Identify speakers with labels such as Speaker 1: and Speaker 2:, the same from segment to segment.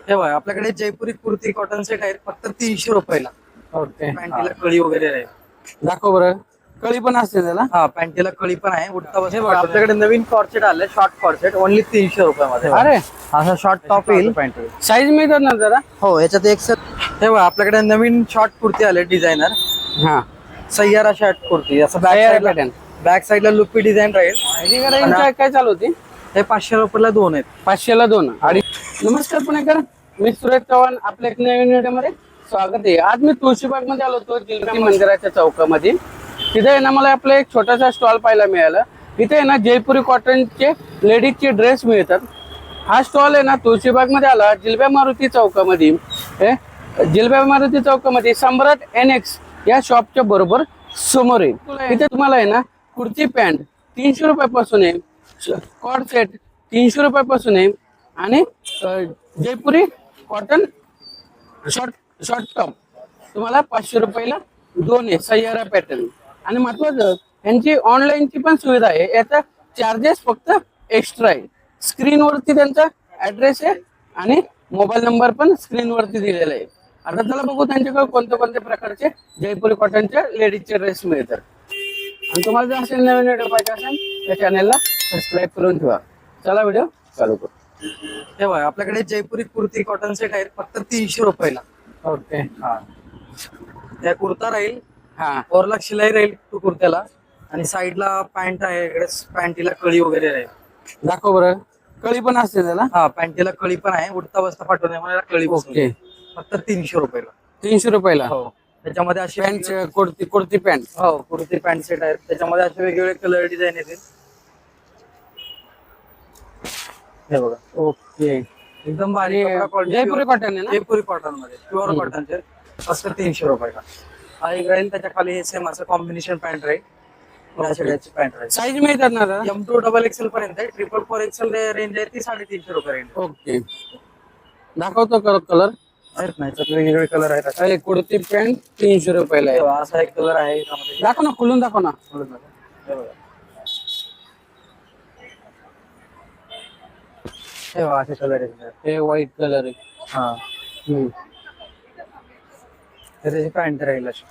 Speaker 1: हे बघा आपल्याकडे जयपुरी कुर्ती कॉटन सेट आहेत फक्त 300 रुपयाला.
Speaker 2: ओके
Speaker 1: पॅन्टीला कळी वगैरे आहे.
Speaker 2: दाखव बरं. कळी पण असते त्याला.
Speaker 1: हा पॅन्टीला कळी पण आहे. उठता बस. हे बघा आपल्याकडे नवीन कॉर्सेट आले, शॉर्ट कॉर्सेट ओनली 300 रुपयामध्ये.
Speaker 2: अरे
Speaker 1: असा शॉर्ट टॉप येईल. पॅन्ट
Speaker 2: साईज मिळतात ना जरा.
Speaker 1: हो याच्यात एक हे बघा आपल्याकडे नवीन शॉर्ट कुर्ती आले डिझायनर.
Speaker 2: हा
Speaker 1: सय्यारा शॉर्ट कुर्ती असं
Speaker 2: पॅटर्न.
Speaker 1: बॅक साईडला लुपी डिझाईन राहील.
Speaker 2: काय चालू होती?
Speaker 1: हे 500 रुपयाला 2 आहेत.
Speaker 2: 500ला 2 आणि नमस्कार पुणेकर, मी सुरेश चव्हाण. आपल्या एक नवीन व्हिडिओमध्ये स्वागत आहे. आज मी तुळशीबाग मध्ये आलो होतो, जिल्हा मंदिराच्या चौकामध्ये. तिथे आहे ना मला आपलं एक छोटासा स्टॉल पाहायला मिळाला. इथे आहे ना जयपुरी कॉटनचे लेडीजचे ड्रेस मिळतात. हा स्टॉल आहे ना तुळशीबाग मध्ये आला, जिल्हा मारुती चौकामध्ये. जिल्हा मारुती चौकामध्ये सम्राट NX या शॉपच्या बरोबर समोर आहे. इथे तुम्हाला आहे ना कुर्ती पॅन्ट 300 रुपयापासून आहे, कॉर्ड सेट 300 रुपयापासून आहे आणि जयपुरी कॉटन शॉर्ट टॉप तुम्हाला 500 रुपयाला 2 आहे, सय्यारा पॅटर्न. आणि महत्वाचं यांची ऑनलाईनची पण सुविधा आहे. याचा चार्जेस फक्त एक्स्ट्रा आहे. स्क्रीनवरती त्यांचा ऍड्रेस आहे आणि मोबाईल नंबर पण स्क्रीनवरती दिलेला आहे. आता चला बघू त्यांच्याकडे कोणत्या कोणत्या प्रकारचे जयपुरी कॉटनचे लेडीजचे ड्रेस मिळतात. आणि तुम्हाला जर असेल नवीन व्हिडिओ पाहिजे असेल त्या चॅनलला सबस्क्राईब करून ठेवा. चला व्हिडिओ चालू करू.
Speaker 1: हे बघा आपल्याकडे जयपुरी कुर्ती कॉटन सेट आहेत फक्त 300 रुपयाला.
Speaker 2: ओके
Speaker 1: त्या कुर्ता राहील.
Speaker 2: हा
Speaker 1: ओरला शिलाई राहील टू कुर्त्याला आणि साईडला पॅन्ट आहे. इकडे पॅन्टीला कळी वगैरे राहील.
Speaker 2: दाखव बरं. कळी पण असते त्याला.
Speaker 1: हा पॅन्टीला कळी पण आहे. उठता बसता पाठवणे मला कळी
Speaker 2: ओके
Speaker 1: फक्त 300 रुपयाला.
Speaker 2: 300 रुपयाला.
Speaker 1: हो त्याच्यामध्ये अशी
Speaker 2: पॅन्ट कुर्ती पॅन्ट.
Speaker 1: हो कुर्ती पॅन्ट सेट आहेत. त्याच्यामध्ये असे वेगवेगळे कलर डिझाईन येतील. हे बघा
Speaker 2: ओके
Speaker 1: एकदम भारी
Speaker 2: जयपुरी कॉटन आहे ना.
Speaker 1: जयपुरी कॉटन मध्ये प्युअर कॉटनचे फक्त 300 रुपयाला. हा एक राहील. त्याच्या खाली हे सेम असं कॉम्बिनेशन पॅन्ट राहील. पॅन्ट राहील.
Speaker 2: साईज मिळतात ना दादा.
Speaker 1: M2 XXL पर्यंत आहे. 4XL रेंज आहे ती 350 रुपये रेंज.
Speaker 2: ओके दाखवतो कलर
Speaker 1: आहेत ना याच्यात वेगवेगळे कलर आहेत.
Speaker 2: अरे कुर्ती पॅन्ट 300 रुपयाला आहे.
Speaker 1: असा एक कलर आहे याच्यामध्ये.
Speaker 2: दाखव ना, खोलून दाखव ना.
Speaker 1: हे बघा. हे बघा असे कलर आहेत.
Speaker 2: हे व्हाईट कलर आहे.
Speaker 1: हा तर त्याची पॅन्ट राहील अशी.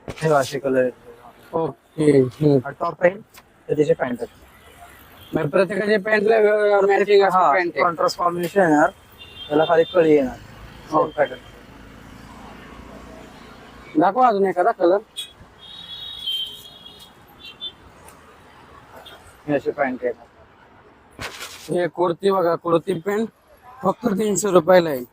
Speaker 1: हे बघा असे कलर आहेत.
Speaker 2: ओके
Speaker 1: टॉप राहील तर त्याची पॅन्ट
Speaker 2: मग प्रत्येकाच्या पॅन्टला मॅचिंग असं पॅन्ट आहे.
Speaker 1: कॉन्ट्रास्ट कॉम्बिनेशन येणार. त्याला खाली कळी येणार. पॅटर्न
Speaker 2: दाखव अजून एखादा कलर.
Speaker 1: हे अशी पॅन्ट येणार.
Speaker 2: हे कुर्ती बघा, कुर्ती पॅन्ट फक्त 300 रुपयाला आहे.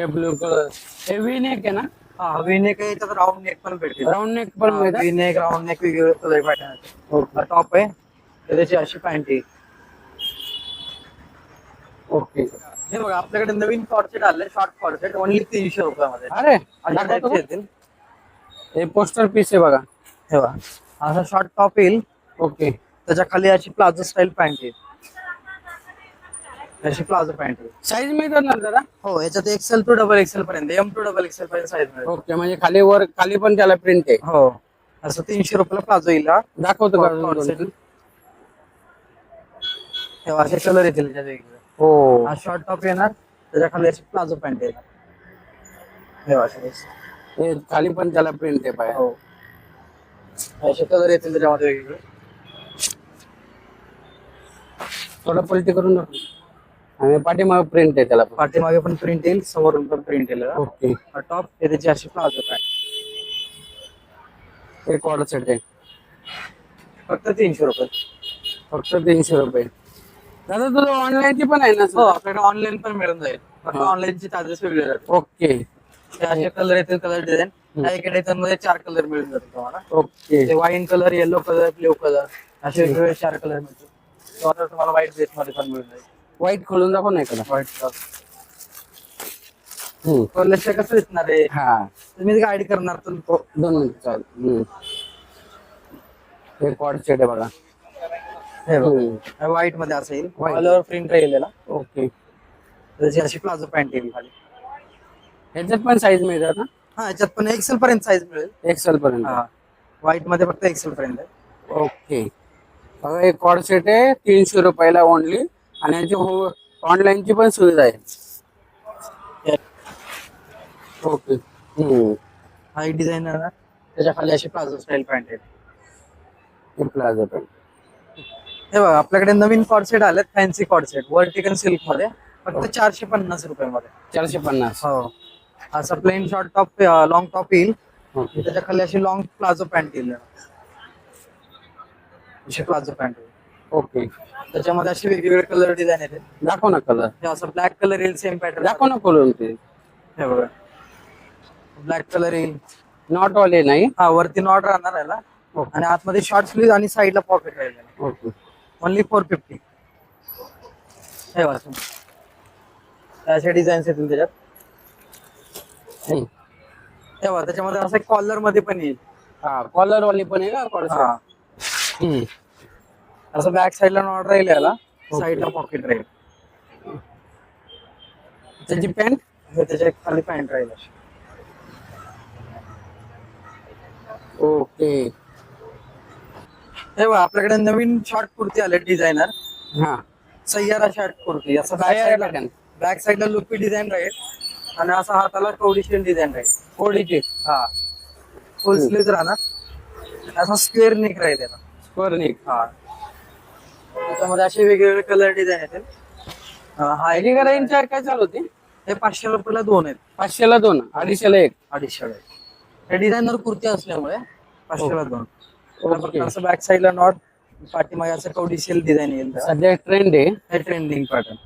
Speaker 2: Blue colour. हे वी नेक आहे ना.
Speaker 1: हा वी नेक आहे. त्याच्यात राऊंड नेक पण भेटेल.
Speaker 2: राऊंड नेक पण मिळतात.
Speaker 1: वी नेक राऊंड नेक वेगवेगळे कलर पॅटर्न. टॉप आहे तर त्याची अशी पॅन्ट आहे.
Speaker 2: ओके
Speaker 1: हे बघा आपल्याकडे नवीन कॉर्सेट आले, शॉर्ट कॉर्सेट ओनली 300 रुपयामध्ये.
Speaker 2: अरे
Speaker 1: अशा टाईपचे येतील.
Speaker 2: हे पोस्टर पीस आहे बघा.
Speaker 1: हे बघा असा शॉर्ट टॉप येईल.
Speaker 2: ओके
Speaker 1: त्याच्या खाली अशी प्लाझो स्टाईल पॅन्ट येईल. अशी प्लाझो पॅन्ट येईल.
Speaker 2: साईज मिळतात ना दादा.
Speaker 1: हो याच्यात XL to XXL पर्यंत M2 XXL पर्यंत साईज मिळेल.
Speaker 2: ओके म्हणजे खाली वर खाली पण त्याला प्रिंट आहे.
Speaker 1: हो असं 300 रुपयाला प्लाझो येईल. हा
Speaker 2: दाखवतो का
Speaker 1: corset. हे बघा, असे कलर येतील त्याच्यात वेगवेगळे.
Speaker 2: हो
Speaker 1: हा शॉर्ट टॉप येणार. त्याच्या खाली अशी प्लाझो पॅन्ट येणार. हे बघा असे.
Speaker 2: हे खाली पण त्याला प्रिंट आहे पाय.
Speaker 1: हो असे कलर येतील त्याच्यामध्ये वेगवेगळे.
Speaker 2: थोडं पलटी करून दाखव. आणि पाठीमागे प्रिंट आहे त्याला पण.
Speaker 1: पाठीमागे पण प्रिंट येईल, समोरून पण प्रिंट येईल.
Speaker 2: ओके
Speaker 1: टॉप हे त्याची अशी प्लाझो पॅन्ट
Speaker 2: हे कॉर्ड सेट आहे
Speaker 1: फक्त 300 रुपये.
Speaker 2: फक्त 300 रुपये. दादा तुझं ऑनलाईनची पण आहे ना.
Speaker 1: हो आपल्याकडे ऑनलाईन पण मिळून जाईल. फक्त ऑनलाईनचे चार्जेस वेगळे जातात.
Speaker 2: ओके
Speaker 1: हे असे कलर येतील, कलर डिझाईन. त्या एका डिझाईनमध्ये 4 कलर मिळून जातील तुम्हाला.
Speaker 2: ओके
Speaker 1: ते wine colour, yellow colour, blue colour असे वेगवेगळे 4 कलर मिळतील. त्यावर तुम्हाला व्हाईट बेस मध्ये पण मिळून जाईल.
Speaker 2: व्हाईट खोलून दाखव ना एखादा.
Speaker 1: व्हाईट कलर कसं दिसणार आहे.
Speaker 2: हा
Speaker 1: तुम्ही गाईड करणार तुम्ही.
Speaker 2: 2 मिनिट चालेल. हे कॉर्ड सेट आहे बघा.
Speaker 1: हे बघा व्हाईट मध्ये असं येईल,
Speaker 2: White.
Speaker 1: ऑल ओव्हर प्रिंट राहील याला.
Speaker 2: ओके.
Speaker 1: त्याची अशी प्लाझो पॅन्ट येईल खाली.
Speaker 2: ह्याच्यात पण साईज मिळतात ना?
Speaker 1: हा याच्यात पण एक्सेल पर्यंत साईज मिळेल.
Speaker 2: एक्सेल पर्यंत.
Speaker 1: हा व्हाईट मध्ये फक्त एक्सेल पर्यंत आहे.
Speaker 2: ओके. बघा एक कॉर्ड सेट आहे 300 रुपयाला ओनली, आणि याची ऑनलाईनची पण सुविधा आहे. ओके.
Speaker 1: हा एक डिझाईन आहे ना, त्याच्या खाली अशी प्लाझो स्टाईल पॅन्ट आहे.
Speaker 2: Palazzo pant.
Speaker 1: हे बघा आपल्याकडे नवीन कॉर्ड सेट आलेत, fancy cord set vertical silk मध्ये, फक्त 450 रुपयामध्ये.
Speaker 2: 450.
Speaker 1: हो. असं plain short top long top येईल,
Speaker 2: ओके.
Speaker 1: त्याच्या खाली अशी लॉंग प्लाझो पॅन्ट येईल. अशी प्लाझो पॅन्ट येईल.
Speaker 2: ओके.
Speaker 1: त्याच्यामध्ये अशी वेगवेगळे कलर डिझाईन येते.
Speaker 2: दाखव ना कलर.
Speaker 1: हे असं ब्लॅक कलर येईल, सेम पॅटर्न.
Speaker 2: दाखव ना कलर ते.
Speaker 1: हे बघा ब्लॅक कलर येईल.
Speaker 2: नॉट वाले नाही.
Speaker 1: हा वरती नॉट राहणार याला,
Speaker 2: ओके.
Speaker 1: आणि आतमध्ये शॉर्ट स्लीव आणि साईडला पॉकेट राहील.
Speaker 2: ओके.
Speaker 1: ओनली 450. हे वाचून असे डिझाईन्स येतील त्याच्यात. तेव्हा त्याच्यामध्ये असं कॉलर मध्ये पण येईल.
Speaker 2: हा कॉलर वाली पण आहे का कॉर्ड
Speaker 1: हा
Speaker 2: सेट?
Speaker 1: असं बॅक साईडला नॉट राहील याला, साईडला पॉकेट राहील.
Speaker 2: त्याची पॅन्ट.
Speaker 1: त्याच्या खाली पॅन्ट राहील अशी.
Speaker 2: ओके.
Speaker 1: हे बघा आपल्याकडे नवीन शॉर्ट कुर्ती आले डिझायनर,
Speaker 2: हा
Speaker 1: सय्यारा शॉर्ट कुर्ती. असं
Speaker 2: सय्यारा pattern.
Speaker 1: बॅक साईडला लुपी डिझाईन राहील, आणि असं हाताला कवडीशील डिझाईन राहील.
Speaker 2: कोडीची.
Speaker 1: हा फुल स्लीव्ह राहणार, असा स्क्वेअर नेक राहील याला.
Speaker 2: स्क्वेअर.
Speaker 1: हा त्याच्यामध्ये असे वेगवेगळे कलर डिझाईन येतील. हा
Speaker 2: ह्याची का रेंज काय चालू होती?
Speaker 1: हे 500 रुपयाला 2 आहेत.
Speaker 2: 500 ला 2, 250 ला 1.
Speaker 1: 250. हे डिझायनर कुर्ती असल्यामुळे 500ला 2.
Speaker 2: ओके.
Speaker 1: असं बॅक साईडला नॉट, पाठीमागे असं कवडीशील डिझाईन येईल.
Speaker 2: सध्या ट्रेंड आहे.
Speaker 1: हे ट्रेंडिंग पॅटर्न.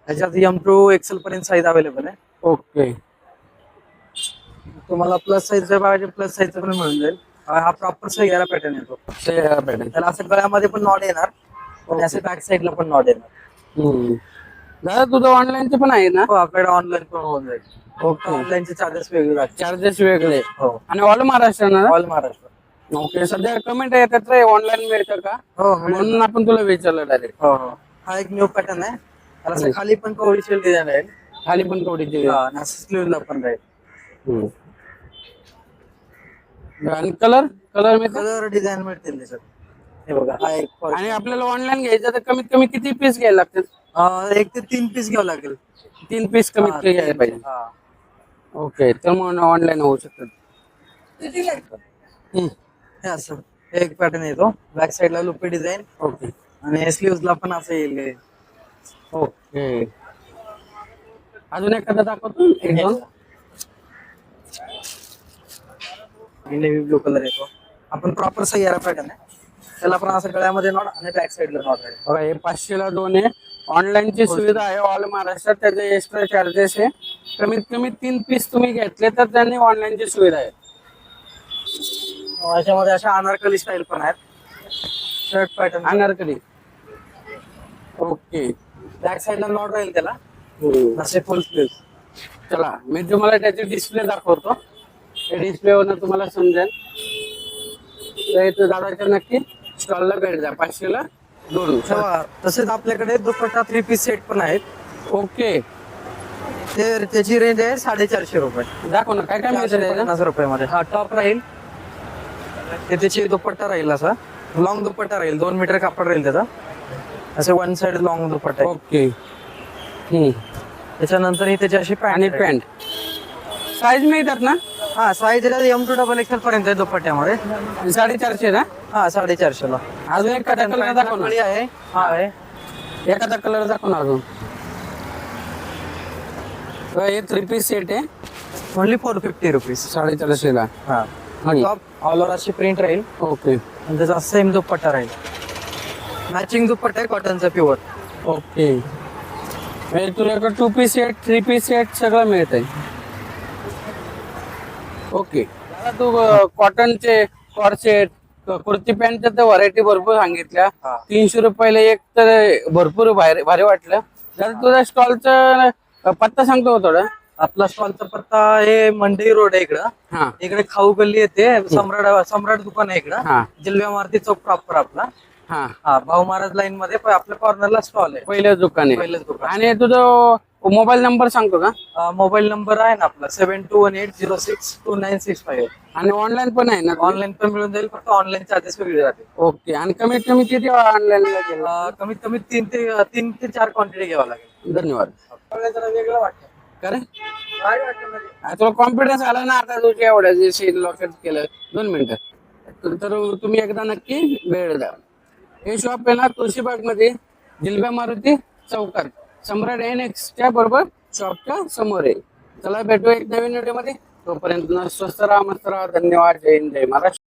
Speaker 1: त्याच्यात M2 XL पर्यंत साईज अवेलेबल आहे.
Speaker 2: ओके.
Speaker 1: तुम्हाला प्लस साईज पाहिजे, प्लस साईज पण मिळून जाईल. हा प्रॉपर सय्यारा पॅटर्न येतो.
Speaker 2: पॅटर्न.
Speaker 1: त्याला असं गळ्यामध्ये पण नॉट येणार, आणि असं बॅक साईडला पण नॉट येणार.
Speaker 2: दादा तुझं ऑनलाईनचं पण आहे ना?
Speaker 1: हो आपल्याकडे ऑनलाईन पण होऊन जाईल.
Speaker 2: ओके.
Speaker 1: ऑनलाईनचे चार्जेस वेगळे लागतील.
Speaker 2: चार्जेस वेगळे.
Speaker 1: हो
Speaker 2: आणि ऑल महाराष्ट्र ना?
Speaker 1: ऑल महाराष्ट्र.
Speaker 2: ओके. सध्या कमेंट येतात ऑनलाईन मिळतं का?
Speaker 1: हो
Speaker 2: म्हणून आपण तुला विचारलं डायरेक्ट.
Speaker 1: हो हो. हा एक न्यू पॅटर्न आहे. त्याला असं खाली पण कवडीशील डिझाईन राहील,
Speaker 2: खाली पण कवडीची.
Speaker 1: आणि असं स्लीव्हला पण राहील.
Speaker 2: आणि कलर कलर मिळतात.
Speaker 1: कलर डिझाईन मिळतील त्याच्यात. हे बघा हा एक
Speaker 2: आणि आपल्याला ऑनलाईन घ्यायचं तर कमीत कमी किती पीस घ्यायला लागतात?
Speaker 1: 1 ते 3 पीस घ्यावं लागेल.
Speaker 2: 3 पीस कमीत कमी घ्यायला पाहिजे.
Speaker 1: हा.
Speaker 2: ओके. तर मग ऑनलाईन होऊ शकतात.
Speaker 1: हे असं एक पॅटर्न येतो, बॅक साईडला लुपी डिझाईन,
Speaker 2: ओके.
Speaker 1: आणि स्लीव्हजला पण असं येईल.
Speaker 2: ओके. अजून एखादा दाखवतो एक दोन.
Speaker 1: नेव्ही ब्लू कलर येतो. आपण प्रॉपर सय्यारा पॅटर्न आहे, त्याला पण असं गळ्यामध्ये नॉट आणि बॅक साईडला नॉट राहील.
Speaker 2: बघा हे 500 ला 2 आहे. ऑनलाईनची सुविधा आहे ऑल महाराष्ट्रात. त्याचे एक्स्ट्रा चार्जेस आहे. कमीत कमी 3 पीस तुम्ही घेतले तर त्यांनी ऑनलाईनची सुविधा आहे.
Speaker 1: याच्यामध्ये अशा अनारकली स्टाईल पण आहेत. Shirt pattern
Speaker 2: Anarkali. Okay.
Speaker 1: Back साईडला नॉट राहील त्याला, असे फुल स्लीव्ह.
Speaker 2: चला मी तुम्हाला त्याचे डिस्प्ले दाखवतो. डिस्प्ले वरनं तुम्हाला समजेल. तर इथं दादाच्या नक्की स्टॉलला भेट द्या. 500 ला 2.
Speaker 1: तसेच आपल्याकडे दुपट्टा 3 पीस सेट पण आहेत.
Speaker 2: ओके.
Speaker 1: त्याची रेंज आहे 450 रुपये.
Speaker 2: दाखव ना काय काय मिळतं त्याच्यात?
Speaker 1: 50 रुपयामध्ये हा टॉप राहील, त्याची दुपट्टा राहील, असा लॉंग दुपट्टा राहील, 2 मीटर कापड राहील त्याचा, असं 1 साइड लॉंग दुपट्टा आहे.
Speaker 2: ओके.
Speaker 1: त्याच्यानंतर ही त्याची अशी
Speaker 2: आणि
Speaker 1: पॅन्ट.
Speaker 2: पॅन्ट साईज मिळतात ना?
Speaker 1: हा साईज M2 डबल XL पर्यंत आहे दुपट्ट्यामध्ये.
Speaker 2: 450 ना?
Speaker 1: हा 450 ला.
Speaker 2: अजून एखादा कलर दाखव ना.
Speaker 1: आहे हा आहे.
Speaker 2: एखादा कलर दाखव ना अजून. हे 3 पीस सेट आहे.
Speaker 1: Only 450 rupees.
Speaker 2: 450 ला.
Speaker 1: हा टॉप ऑल ओव्हर अशी प्रिंट राहील,
Speaker 2: ओके.
Speaker 1: आणि त्याचा सेम दुपट्टा राहील. मॅचिंग दुपट्टा आहे कॉटनचा प्युअर.
Speaker 2: ओके. म्हणजे तुझ्याकडे 2 पीस सेट 3 पीस सेट सगळं मिळत आहे. ओके. आता तू कॉटनचे कॉर्ड सेट कुर्ती पॅन्टच्या तर व्हरायटी भरपूर सांगितल्या.
Speaker 1: हा.
Speaker 2: 300 रुपयाला एक तर भरपूर भारी वाटलं. जर तुझ्या स्टॉलचा पत्ता सांगतो का थोडा?
Speaker 1: आपला स्टॉलचा पत्ता हे मंडई रोड आहे इकडं.
Speaker 2: हा.
Speaker 1: इकडे खाऊ गल्ली येते, सम्राट दुकान आहे इकडं.
Speaker 2: हा.
Speaker 1: जिल्हा मारुती चौक प्रॉपर आपला.
Speaker 2: हा
Speaker 1: हा भाऊ महाराज लाईन मध्ये आपल्या कॉर्नरला स्टॉल आहे.
Speaker 2: पहिलं दुकान आहे.
Speaker 1: पहिलंच दुकान.
Speaker 2: आणि तुझं मोबाईल नंबर सांगतो का?
Speaker 1: मोबाईल नंबर आहे ना आपला 7218062965.
Speaker 2: आणि ऑनलाईन पण आहे ना?
Speaker 1: ऑनलाईन पण मिळून जाईल, फक्त ऑनलाईन चार्जेस वेगळे राहतील.
Speaker 2: ओके. आणि कमीत कमी किती ऑनलाईन लागेल?
Speaker 1: कमीत कमी 3 ते 4 क्वांटिटी घ्यावा लागेल.
Speaker 2: धन्यवाद.
Speaker 1: जरा वेगळं वाटतं.
Speaker 2: खरं
Speaker 1: भारी वाटतं म्हणजे.
Speaker 2: तुला कॉन्फिडन्स आला ना आता तुझ्या एवढ्या जे लॉकेट केलं. 2 मिनिटं. तर तुम्ही एकदा नक्की वेळ द्या. हे शॉप आहे ना तुळशीबाग मध्ये जिल्हा मारुती चौकात सम्राट NX बरोबर शॉपच्या समोर आहे. चला भेटू एक नवीन व्हिडिओ मध्ये. तोपर्यंत स्वस्त राहा, मस्त राहा. धन्यवाद. जय हिंद, जय महाराष्ट्र.